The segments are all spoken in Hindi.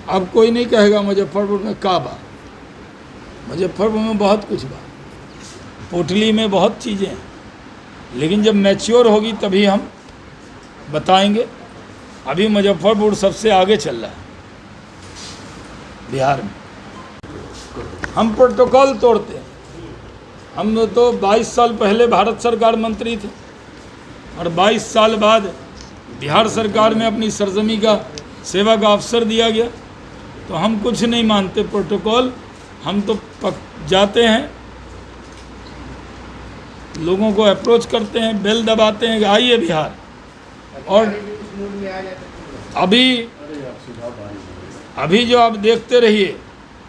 अब कोई नहीं कहेगा मुजफ्फरपुर में का बा। मुजफ्फरपुर में बहुत कुछ बा, पोटली में बहुत चीज़ें हैं, लेकिन जब मैच्योर होगी तभी हम बताएंगे। अभी मुजफ्फरपुर सबसे आगे चल रहा है बिहार में। हम प्रोटोकॉल तोड़ते हैं। हम तो 22 साल पहले भारत सरकार मंत्री थे और 22 साल बाद बिहार सरकार में अपनी सरजमी का सेवा का अवसर दिया गया, तो हम कुछ नहीं मानते प्रोटोकॉल। हम तो जाते हैं, लोगों को अप्रोच करते हैं, बेल दबाते हैं कि आइए बिहार। और अभी जो आप देखते रहिए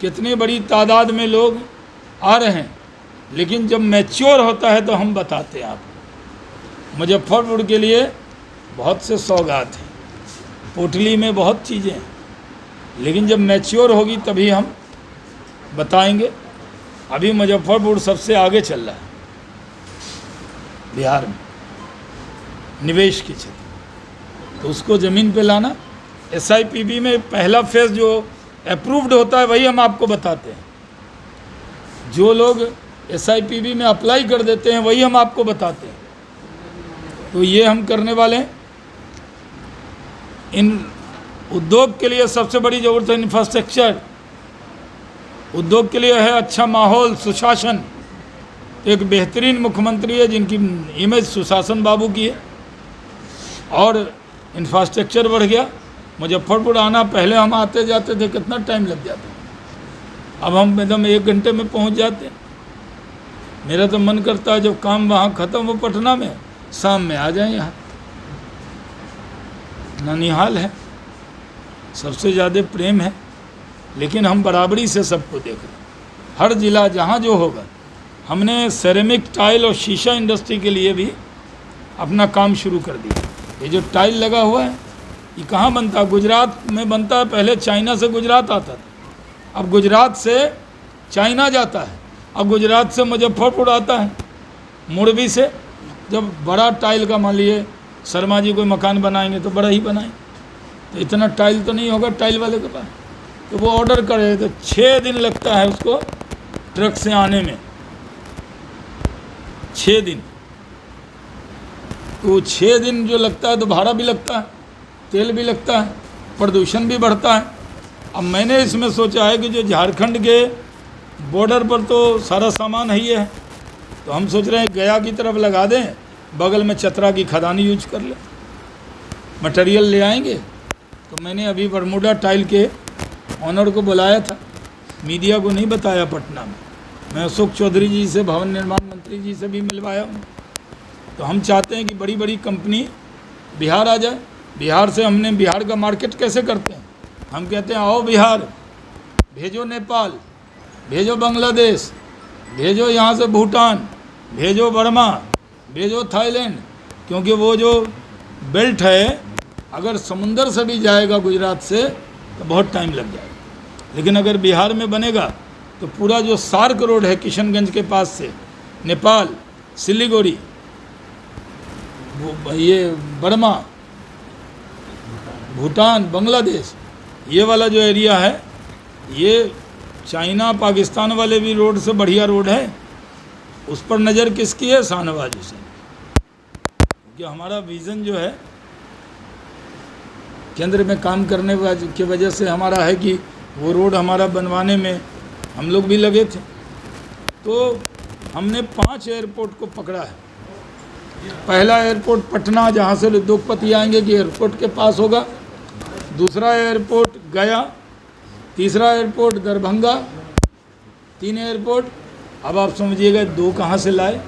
कितनी बड़ी तादाद में लोग आ रहे हैं, लेकिन जब मैच्योर होता है तो हम बताते हैं आपको। मुजफ्फरपुर के लिए बहुत से सौगात हैं, पोटली में बहुत चीज़ें हैं, लेकिन जब मैच्योर होगी तभी हम बताएंगे। अभी मुजफ्फरपुर सबसे आगे चल रहा है बिहार में निवेश के क्षेत्र, तो उसको ज़मीन पे लाना। SIPB में पहला फेज़ जो अप्रूव्ड होता है वही हम आपको बताते हैं। जो लोग SIPB में अप्लाई कर देते हैं वही हम आपको बताते हैं। तो ये हम करने वाले हैं। इन उद्योग के लिए सबसे बड़ी ज़रूरत है इंफ्रास्ट्रक्चर। उद्योग के लिए है अच्छा माहौल, सुशासन। एक बेहतरीन मुख्यमंत्री है जिनकी इमेज सुशासन बाबू की है, और इंफ्रास्ट्रक्चर बढ़ गया। मुजफ्फरपुर आना, पहले हम आते जाते थे कितना टाइम लग जाता, अब हम एकदम 1 घंटे में पहुंच जाते हैं। मेरा तो मन करता है जब काम वहाँ ख़त्म हो पटना में, शाम में आ जाएं यहाँ। ननिहाल है, सबसे ज़्यादा प्रेम है, लेकिन हम बराबरी से सबको देख रहे हैं। हर ज़िला जहाँ जो होगा, हमने सेरेमिक टाइल और शीशा इंडस्ट्री के लिए भी अपना काम शुरू कर दिया। ये जो टाइल लगा हुआ है ये कहाँ बनता है? गुजरात में बनता है। पहले चाइना से गुजरात आता था, अब गुजरात से चाइना जाता है, अब गुजरात से मुजफ्फरपुर आता है, मुड़बी से। जब बड़ा टाइल का मान लिए शर्मा जी कोई मकान बनाएंगे तो बड़ा ही बनाएं, तो इतना टाइल तो नहीं होगा टाइल वाले के पास, तो वो ऑर्डर करे तो 6 दिन लगता है उसको ट्रक से आने में, 6 दिन। तो 6 दिन जो लगता है तो भाड़ा भी लगता है, तेल भी लगता है, प्रदूषण भी बढ़ता है। अब मैंने इसमें सोचा है कि जो झारखंड के बॉर्डर पर तो सारा सामान है ही है, तो हम सोच रहे हैं गया की तरफ लगा दें, बगल में चतरा की खदानी यूज कर लें, मटेरियल ले आएंगे। तो मैंने अभी बरमूडा टाइल के ऑनर को बुलाया था, मीडिया को नहीं बताया पटना में। मैं अशोक चौधरी जी से, भवन निर्माण मंत्री जी से भी मिलवाया हूँ। तो हम चाहते हैं कि बड़ी बड़ी कंपनी बिहार आ जाए। बिहार से हमने बिहार का मार्केट कैसे करते हैं, हम कहते हैं आओ बिहार, भेजो नेपाल, भेजो बांग्लादेश, भेजो यहाँ से भूटान, भेजो बर्मा, भेजो थाईलैंड, क्योंकि वो जो बेल्ट है अगर समुंदर से भी जाएगा गुजरात से तो बहुत टाइम लग जाएगा। लेकिन अगर बिहार में बनेगा तो पूरा जो सार्क रोड है किशनगंज के पास से नेपाल, सिलीगुड़ी, ये बर्मा, भूटान, बांग्लादेश, ये वाला जो एरिया है, ये चाइना पाकिस्तान वाले भी रोड से बढ़िया रोड है। उस पर नज़र किसकी है? शाहनवाज हुसैन। क्योंकि हमारा विज़न जो है केंद्र में काम करने की वजह से हमारा है कि वो रोड हमारा बनवाने में हम लोग भी लगे थे। तो हमने 5 एयरपोर्ट को पकड़ा है। पहला एयरपोर्ट पटना, जहाँ से उद्योगपति आएंगे कि एयरपोर्ट के पास होगा। दूसरा एयरपोर्ट गया, तीसरा एयरपोर्ट दरभंगा, 3 एयरपोर्ट। अब आप समझिएगा 2 कहाँ से लाए।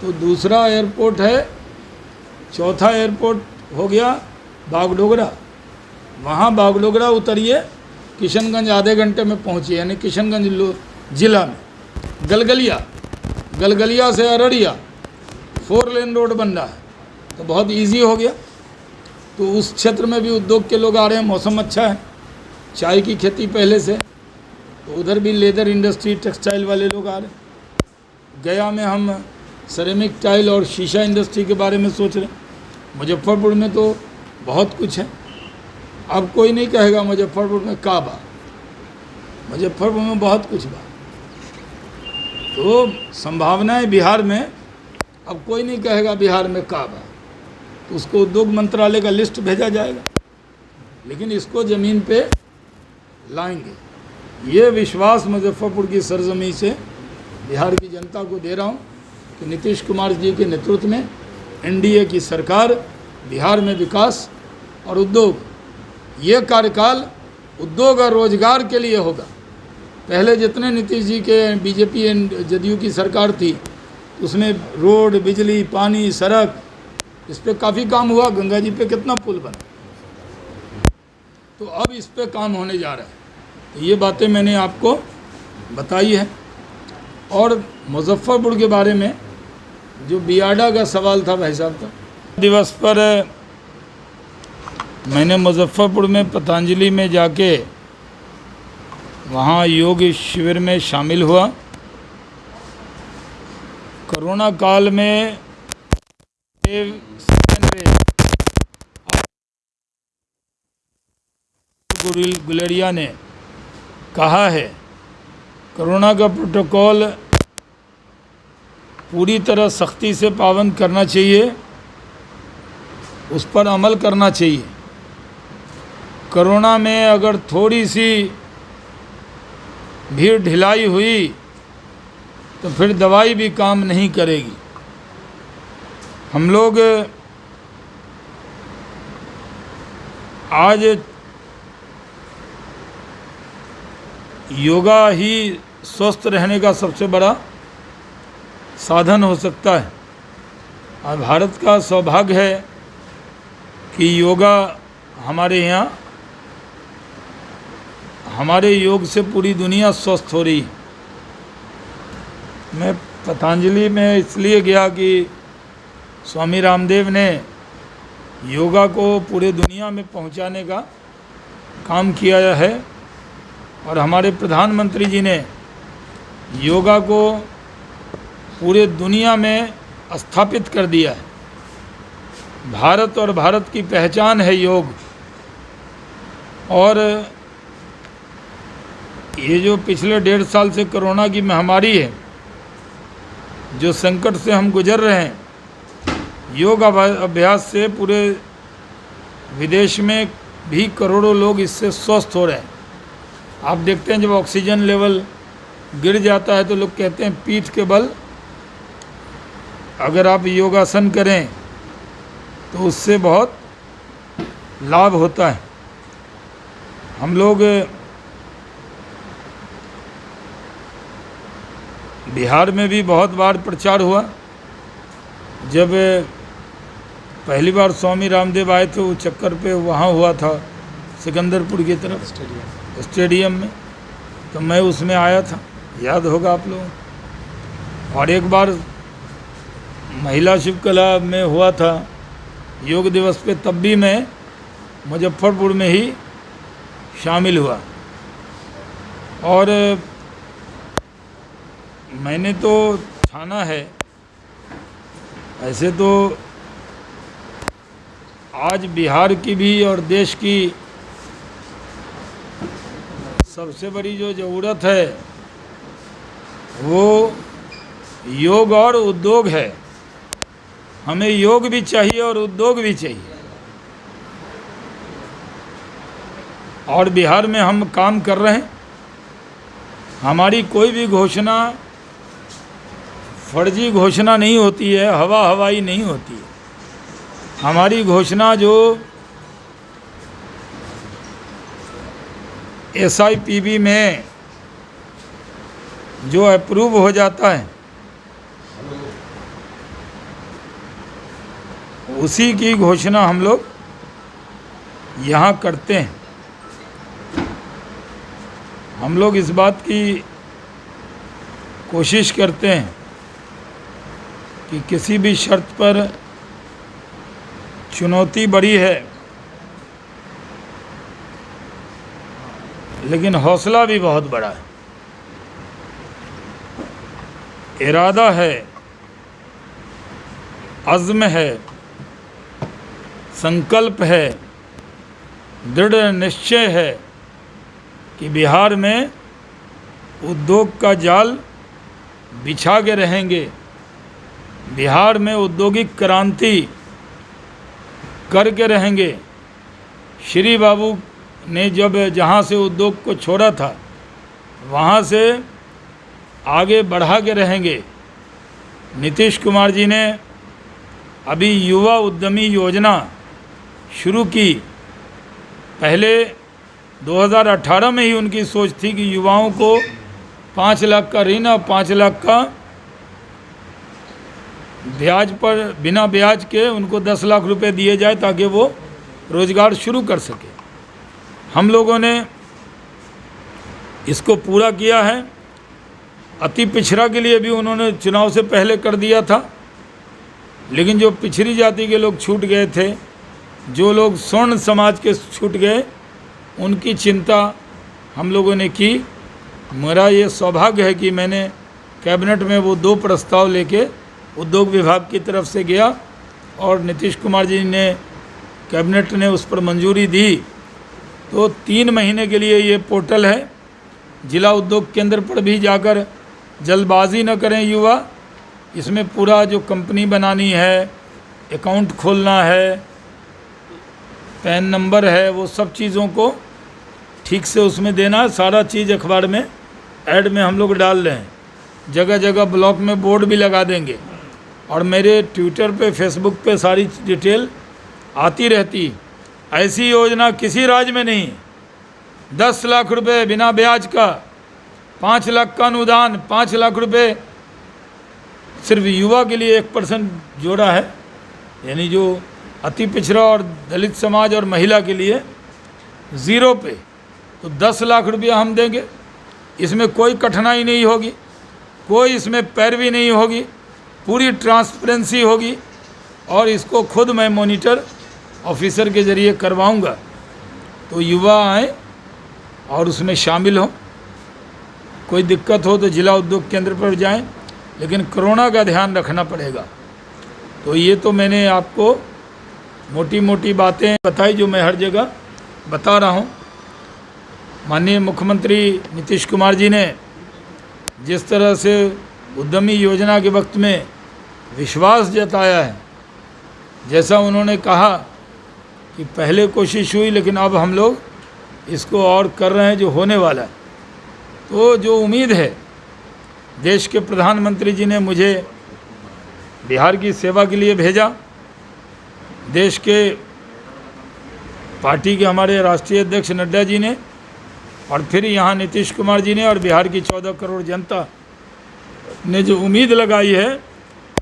तो दूसरा एयरपोर्ट है, चौथा एयरपोर्ट हो गया बागडोगरा। वहाँ बागडोगरा उतरिए, किशनगंज आधे घंटे में पहुँचिए, यानी किशनगंज जिला में। गलगलिया से अररिया 4 लेन रोड बन रहा है, तो बहुत इजी हो गया। तो उस क्षेत्र में भी उद्योग के लोग आ रहे हैं, मौसम अच्छा है, चाय की खेती पहले से, तो उधर भी लेदर इंडस्ट्री, टेक्सटाइल वाले लोग आ रहे हैं। गया में हम सेरेमिक टाइल और शीशा इंडस्ट्री के बारे में सोच रहे हैं। मुजफ्फरपुर में तो बहुत कुछ है, अब कोई नहीं कहेगा मुजफ्फरपुर में काबा, मुजफ्फरपुर में बहुत कुछ बा। तो संभावनाएं बिहार में, अब कोई नहीं कहेगा बिहार में काबा, तो उसको उद्योग मंत्रालय का लिस्ट भेजा जाएगा, लेकिन इसको ज़मीन पे लाएंगे। ये विश्वास मुजफ्फरपुर की सरजमी से बिहार की जनता को दे रहा हूँ कि नीतीश कुमार जी के नेतृत्व में एनडीए की सरकार बिहार में विकास और उद्योग, ये कार्यकाल उद्योग और रोजगार के लिए होगा। पहले जितने नीतीश जी के बीजेपी एंड जदयू की सरकार थी, उसमें रोड, बिजली, पानी, सड़क, इस पे काफ़ी काम हुआ। गंगा जी पे कितना पुल बना, तो अब इस पे काम होने जा रहा है। तो ये बातें मैंने आपको बताई है। और मुजफ्फरपुर के बारे में जो बियाडा का सवाल था भाई साहब का, दिवस पर मैंने मुजफ्फरपुर में पतंजलि में जाके वहाँ योग शिविर में शामिल हुआ। कोरोना काल में गुलेरिया ने कहा है कोरोना का प्रोटोकॉल पूरी तरह सख्ती से पाबंद करना चाहिए, उस पर अमल करना चाहिए। कोरोना में अगर थोड़ी सी भी ढिलाई हुई तो फिर दवाई भी काम नहीं करेगी। हम लोग आज योगा ही स्वस्थ रहने का सबसे बड़ा साधन हो सकता है। और भारत का सौभाग्य है कि योगा हमारे यहाँ, हमारे योग से पूरी दुनिया स्वस्थ हो रही है। मैं पतंजलि में इसलिए गया कि स्वामी रामदेव ने योगा को पूरे दुनिया में पहुंचाने का काम किया है, और हमारे प्रधानमंत्री जी ने योगा को पूरे दुनिया में स्थापित कर दिया है। भारत और भारत की पहचान है योग। और ये जो पिछले 1.5 साल से कोरोना की महामारी है, जो संकट से हम गुजर रहे हैं, योग अभ्यास से पूरे विदेश में भी करोड़ों लोग इससे स्वस्थ हो रहे हैं। आप देखते हैं जब ऑक्सीजन लेवल गिर जाता है तो लोग कहते हैं पीठ के बल अगर आप योगासन करें तो उससे बहुत लाभ होता है। हम लोग बिहार में भी बहुत बार प्रचार हुआ। जब पहली बार स्वामी रामदेव आए थे, वो चक्कर पे वहाँ हुआ था सिकंदरपुर की तरफ स्टेडियम में, तो मैं उसमें आया था, याद होगा आप लोगों। और एक बार महिला शिव कला में हुआ था योग दिवस पे, तब भी मैं मुजफ्फरपुर में ही शामिल हुआ। और मैंने तो ठाना है, ऐसे तो आज बिहार की भी और देश की सबसे बड़ी जो ज़रूरत है वो योग और उद्योग है। हमें योग भी चाहिए और उद्योग भी चाहिए। और बिहार में हम काम कर रहे हैं। हमारी कोई भी घोषणा फर्जी घोषणा नहीं होती है, हवा हवाई नहीं होती है। हमारी घोषणा जो SIPB में जो अप्रूव हो जाता है, उसी की घोषणा हम लोग यहाँ करते हैं। हम लोग इस बात की कोशिश करते हैं कि किसी भी शर्त पर, चुनौती बड़ी है लेकिन हौसला भी बहुत बड़ा है, इरादा है, अज़्म है, संकल्प है, दृढ़ निश्चय है कि बिहार में उद्योग का जाल बिछा के रहेंगे। बिहार में औद्योगिक क्रांति करके रहेंगे। श्री बाबू ने जब जहाँ से उद्योग को छोड़ा था वहाँ से आगे बढ़ा के रहेंगे। नीतीश कुमार जी ने अभी युवा उद्यमी योजना शुरू की। पहले 2018 में ही उनकी सोच थी कि युवाओं को 5 लाख का ऋण और 5 लाख का ब्याज पर बिना ब्याज के उनको 10 लाख रुपए दिए जाए ताकि वो रोज़गार शुरू कर सके। हम लोगों ने इसको पूरा किया है। अति पिछड़ा के लिए भी उन्होंने चुनाव से पहले कर दिया था, लेकिन जो पिछड़ी जाति के लोग छूट गए थे, जो लोग स्वर्ण समाज के छूट गए, उनकी चिंता हम लोगों ने की। मेरा ये सौभाग्य है कि मैंने कैबिनेट में वो 2 प्रस्ताव लेके उद्योग विभाग की तरफ से गया और नीतीश कुमार जी ने कैबिनेट ने उस पर मंजूरी दी। तो 3 महीने के लिए ये पोर्टल है। जिला उद्योग केंद्र पर भी जाकर जल्दबाजी न करें युवा। इसमें पूरा जो कंपनी बनानी है, अकाउंट खोलना है, पैन नंबर है, वो सब चीज़ों को ठीक से उसमें देना है। सारा चीज़ अखबार में ऐड में हम लोग डाल रहे हैं। जगह जगह ब्लॉक में बोर्ड भी लगा देंगे और मेरे ट्विटर पे, फेसबुक पे सारी डिटेल आती रहती। ऐसी योजना किसी राज्य में नहीं। 10 लाख रुपए बिना ब्याज का, 5 लाख का अनुदान, 5 लाख रुपए सिर्फ युवा के लिए 1% जोड़ा है, यानी जो अति पिछड़ा और दलित समाज और महिला के लिए 0 पे। तो 10 लाख रुपया हम देंगे। इसमें कोई कठिनाई नहीं होगी, कोई इसमें पैरवी नहीं होगी, पूरी ट्रांसपेरेंसी होगी और इसको खुद मैं मॉनिटर ऑफिसर के ज़रिए करवाऊंगा। तो युवा आएँ और उसमें शामिल हों। कोई दिक्कत हो तो जिला उद्योग केंद्र पर जाएं, लेकिन कोरोना का ध्यान रखना पड़ेगा। तो ये तो मैंने आपको मोटी मोटी बातें बताई जो मैं हर जगह बता रहा हूँ। माननीय मुख्यमंत्री नीतीश कुमार जी ने जिस तरह से उद्यमी योजना के वक्त में विश्वास जताया है, जैसा उन्होंने कहा कि पहले कोशिश हुई लेकिन अब हम लोग इसको और कर रहे हैं जो होने वाला है। तो जो उम्मीद है, देश के प्रधानमंत्री जी ने मुझे बिहार की सेवा के लिए भेजा। देश के पार्टी के हमारे राष्ट्रीय अध्यक्ष नड्डा जी ने और फिर यहाँ नीतीश कुमार जी ने और बिहार की 14 करोड़ जनता ने जो उम्मीद लगाई है,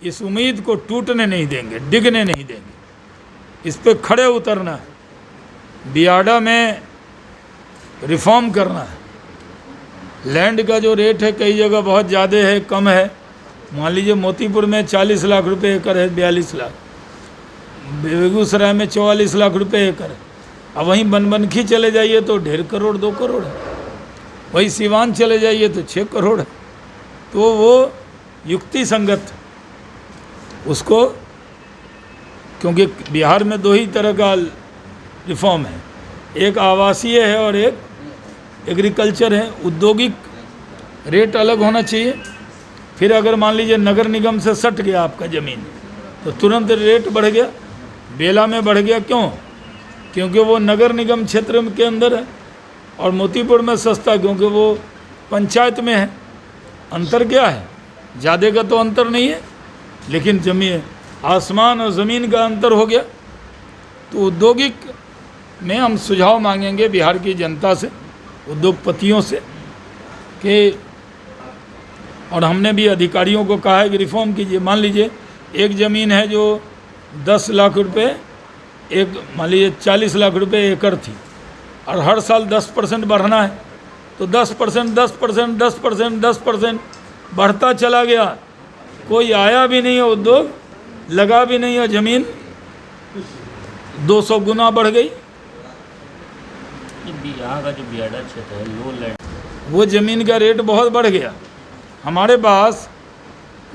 इस उम्मीद को टूटने नहीं देंगे, डिगने नहीं देंगे। इस पे खड़े उतरना है। बियाडा में रिफॉर्म करना है। लैंड का जो रेट है कई जगह बहुत ज़्यादा है, कम है। मान लीजिए मोतीपुर में 40 लाख रुपए एकड़ है, 42 लाख। बेगूसराय में 44 लाख रुपए एकड़ है। अब वहीं बनबनखी चले जाइए तो 1.5 करोड़ 2 करोड़ है। वहीं सिवान चले जाइए तो 6 करोड़ है। तो वो युक्ति संगत उसको, क्योंकि बिहार में 2 ही तरह का रिफॉर्म है, एक आवासीय है और एक एग्रीकल्चर है। औद्योगिक रेट अलग होना चाहिए। फिर अगर मान लीजिए नगर निगम से सट गया आपका ज़मीन तो तुरंत रेट बढ़ गया। बेला में बढ़ गया, क्यों? क्योंकि वो नगर निगम क्षेत्र के अंदर है और मोतीपुर में सस्ता क्योंकि वो पंचायत में है। अंतर क्या है? ज़्यादा का तो अंतर नहीं है, लेकिन जमीन आसमान और ज़मीन का अंतर हो गया। तो औद्योगिक में हम सुझाव मांगेंगे बिहार की जनता से, उद्योगपतियों से कि, और हमने भी अधिकारियों को कहा है कि रिफॉर्म कीजिए। मान लीजिए एक ज़मीन है जो 10 लाख रुपए, एक मान लीजिए 40 लाख रुपए एकड़ थी और हर साल 10% बढ़ना है, तो 10% 10% 10% 10% बढ़ता चला गया। कोई आया भी नहीं है, उद्योग लगा भी नहीं है, ज़मीन 200 गुना बढ़ गई। यहाँ का जो बियाडा क्षेत्र है, लो लैंड, वो ज़मीन का रेट बहुत बढ़ गया। हमारे पास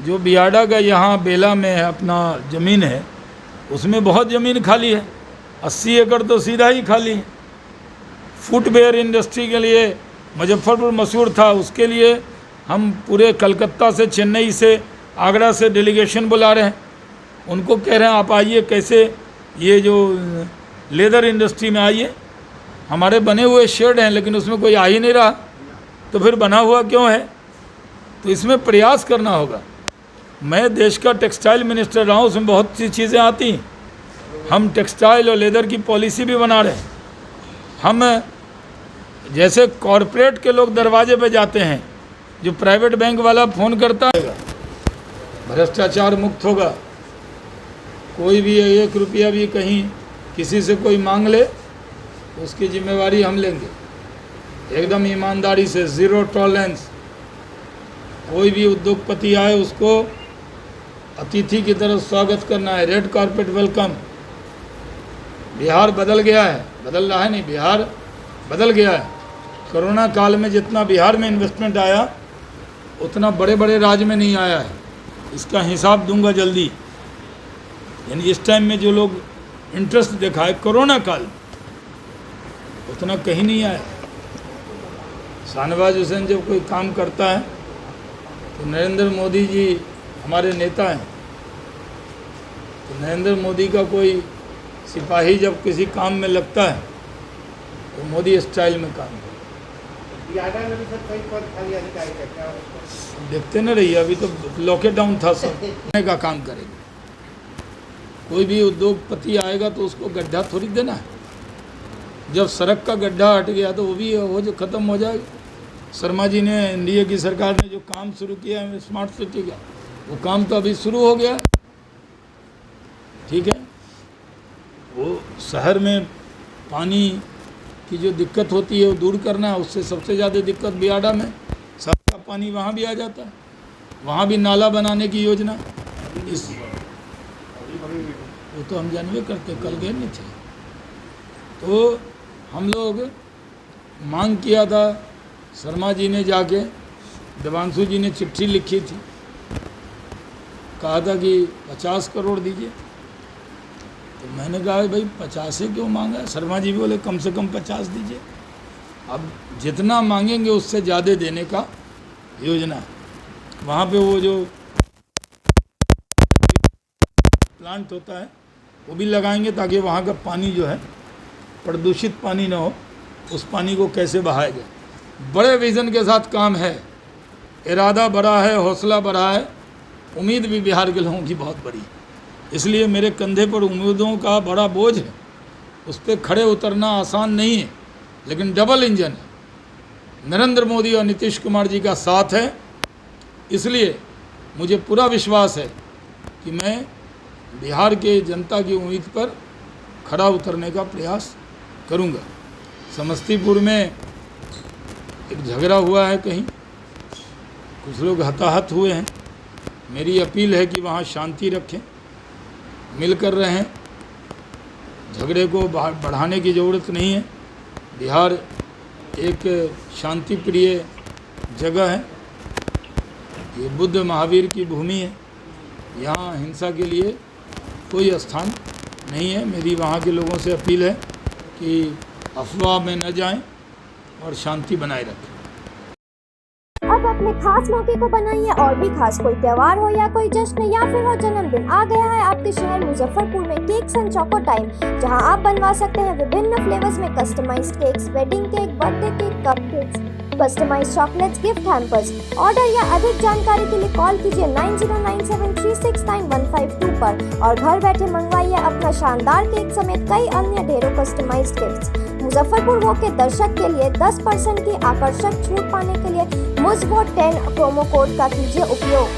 जो बियाडा का यहाँ बेला में अपना ज़मीन है, उसमें बहुत ज़मीन खाली है। 80 एकड़ तो सीधा ही खाली है। फुटवेयर इंडस्ट्री के लिए मुजफ्फरपुर मशहूर था, उसके लिए हम पूरे कलकत्ता से, चेन्नई से, आगरा से डेलीगेशन बुला रहे हैं। उनको कह रहे हैं आप आइए, कैसे ये जो लेदर इंडस्ट्री में आइए। हमारे बने हुए शेड हैं लेकिन उसमें कोई आ ही नहीं रहा, तो फिर बना हुआ क्यों है? तो इसमें प्रयास करना होगा। मैं देश का टेक्सटाइल मिनिस्टर रहा हूँ, उसमें बहुत सी चीज़ें आती हैं। हम टेक्सटाइल और लेदर की पॉलिसी भी बना रहे हैं। हम जैसे कॉरपोरेट के लोग दरवाजे पे जाते हैं, जो प्राइवेट बैंक वाला फ़ोन करता है, भ्रष्टाचार मुक्त होगा। कोई भी 1 रुपया भी कहीं किसी से कोई मांग ले, उसकी जिम्मेवारी हम लेंगे, एकदम ईमानदारी से, ज़ीरो टॉलरेंस। कोई भी उद्योगपति आए उसको अतिथि की तरह स्वागत करना है, रेड कारपेट वेलकम। बिहार बदल गया है, बदल रहा है नहीं, बिहार बदल गया है। कोरोना काल में जितना बिहार में इन्वेस्टमेंट आया उतना बड़े बड़े राज्य में नहीं आया है। इसका हिसाब दूंगा जल्दी। यानी इस टाइम में जो लोग इंटरेस्ट दिखाए कोरोना काल में, उतना कहीं नहीं आया। शाहनवाज हुसैन जब कोई काम करता है तो नरेंद्र मोदी जी हमारे नेता हैं, तो नरेंद्र मोदी का कोई सिपाही जब किसी काम में लगता है तो मोदी स्टाइल में काम करता है। देखते न रहिए, अभी तो लॉकडाउन था, सब का काम करेंगे। कोई भी उद्योगपति आएगा तो उसको गड्ढा थोड़ी देना है। जब सड़क का गड्ढा हट गया तो वो भी हो जो ख़त्म हो जाएगा। शर्मा जी ने, एनडीए की सरकार ने जो काम शुरू किया है स्मार्ट सिटी का, वो काम तो अभी शुरू हो गया। ठीक है, वो शहर में पानी की जो दिक्कत होती है वो दूर करना है। उससे सबसे ज़्यादा दिक्कत बियाडा में, शहर का पानी वहाँ भी आ जाता है, वहाँ भी नाला बनाने की योजना। इस वो तो हम जानवे करते, कल गए नहीं थे। तो हम लोग मांग किया था, शर्मा जी ने जाके, देवांशु जी ने चिट्ठी लिखी थी, कहा था कि 50 करोड़ दीजिए। तो मैंने कहा भाई 50 क्यों मांगा? शर्मा जी भी बोले कम से कम 50 दीजिए। अब जितना मांगेंगे उससे ज़्यादा देने का योजना है। वहाँ पे वो जो प्लांट होता है वो भी लगाएंगे, ताकि वहाँ का पानी जो है प्रदूषित पानी ना हो, उस पानी को कैसे बहाया जाए। बड़े विज़न के साथ काम है, इरादा बड़ा है, हौसला बड़ा है, उम्मीद भी बिहार के लोगों की बहुत बड़ी है। इसलिए मेरे कंधे पर उम्मीदों का बड़ा बोझ है, उस पर खड़े उतरना आसान नहीं है, लेकिन डबल इंजन है। नरेंद्र मोदी और नीतीश कुमार जी का साथ है, इसलिए मुझे पूरा विश्वास है कि मैं बिहार के जनता की उम्मीद पर खड़ा उतरने का प्रयास करूंगा। समस्तीपुर में एक झगड़ा हुआ है, कहीं कुछ लोग हताहत हुए हैं। मेरी अपील है कि वहाँ शांति रखें, मिलकर रहें, झगड़े को बढ़ाने की ज़रूरत नहीं है। बिहार एक शांति प्रिय जगह है, ये बुद्ध महावीर की भूमि है, यहाँ हिंसा के लिए कोई स्थान नहीं है। मेरी वहाँ के लोगों से अपील है कि अफवाह में न जाएं और शांति बनाए रखें। अब अपने खास मौके को बनाइए और भी खास, कोई त्योहार हो या कोई जश्न या फिर हो जन्मदिन, आ गया है आपके शहर मुजफ्फरपुर में केक्स एंड चोको टाइम, जहां आप बनवा सकते हैं विभिन्न फ्लेवर्स में customised cakes, wedding cake, birthday cake, cup cakes, customised chocolates, gift hampers. Order या अधिक जानकारी के लिए कॉल कीजिए 9097369152 पर और घर बैठे मंगवाइए अपना शानदार केक समेत कई अन्य ढेरों कस्टमाइज्ड गिफ्ट्स। मुजफ्फरपुर वो के दर्शक के लिए 10% की आकर्षक छूट पाने के लिए मुझ वो 10 प्रोमो कोड का कीजिए उपयोग।